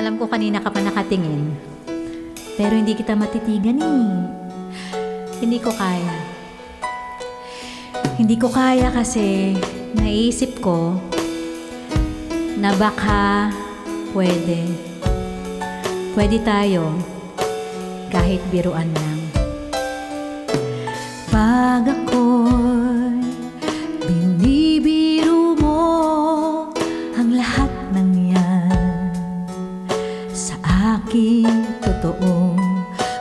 Alam ko kanina ka pa nakatingin, pero hindi kita matitigan eh. Hindi ko kaya. Hindi ko kaya kasi naisip ko na baka pwede tayo kahit biruan lang. Pag ako'y binibiro mo ang lahat ng yan, sa aking totoong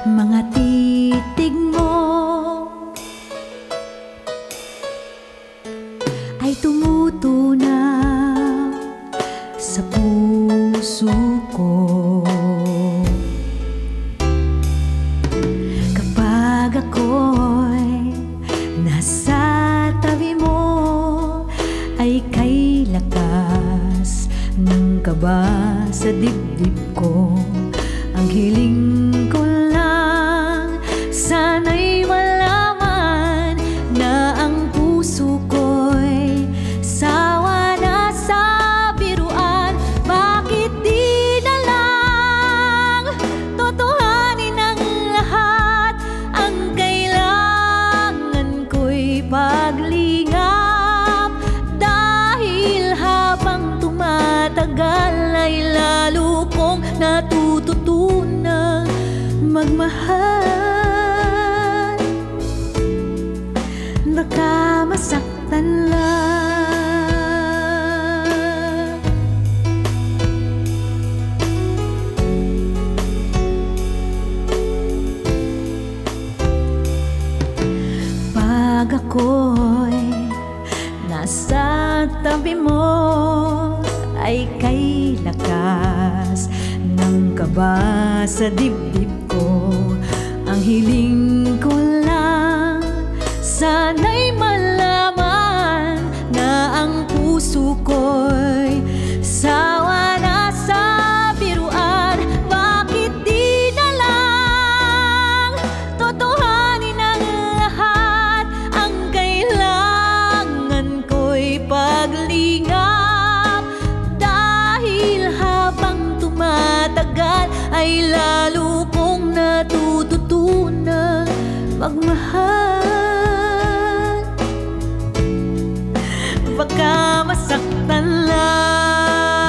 mga titig mo ay tumutunaw sa puso ko. Kapag ako'y nasa tabi mo ay kay lakas ng kaba sa dibdib ko. Ang hiling ko lang sana'y malaman na ang puso ko'y sawa na sa biruan. Bakit di na lang totohanin ang lahat? Ang kailangan ko'y paglingap, dahil habang tumatagal ay lalo kong natututunang magmahal. Baka masaktan lang. Pag ako'y nasa tabi mo ay kay lakas ng kaba sa dibdib ko. Ang hiling ko lang sana'y malaman na ang puso ko'y sawa na sa biruan. Bakit di na lang totohanin ang lahat? Ang kailangan ko'y paglingap, dahil habang tumatagal ay lalo kong natututunang magmahal. Baka masaktan lang.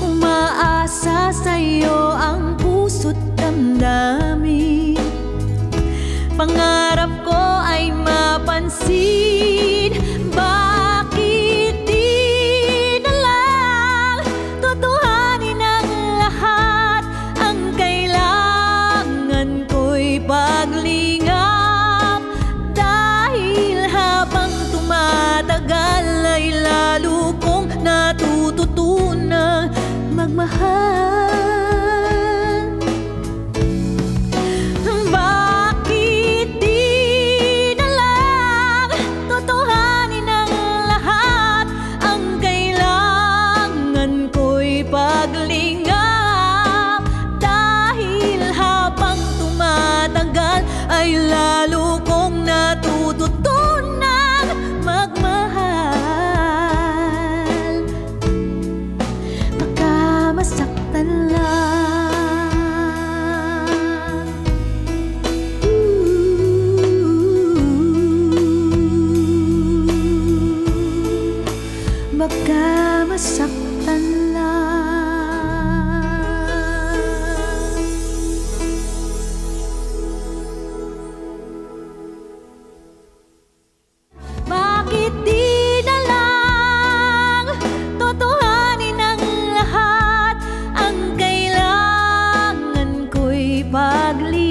Umaasa sa'yo ang puso't damdamin. Pangarap ko ay mapansin. Bakit di na lang totohanin ang lahat? Ang kailangan ko'y paglingap, dahil habang tumatagal ay lalo kong natututunang magmahal. Bakit di na lang totohanin ang lahat? Ang kailangan ko'y paglingap, dahil habang tumatagal ay lalo kong natututunang magmahal. Baka masaktan lang. Baka masaktan lang. Bakit di na lang totohanin ang lahat? Ang kailangan ko'y paglingap,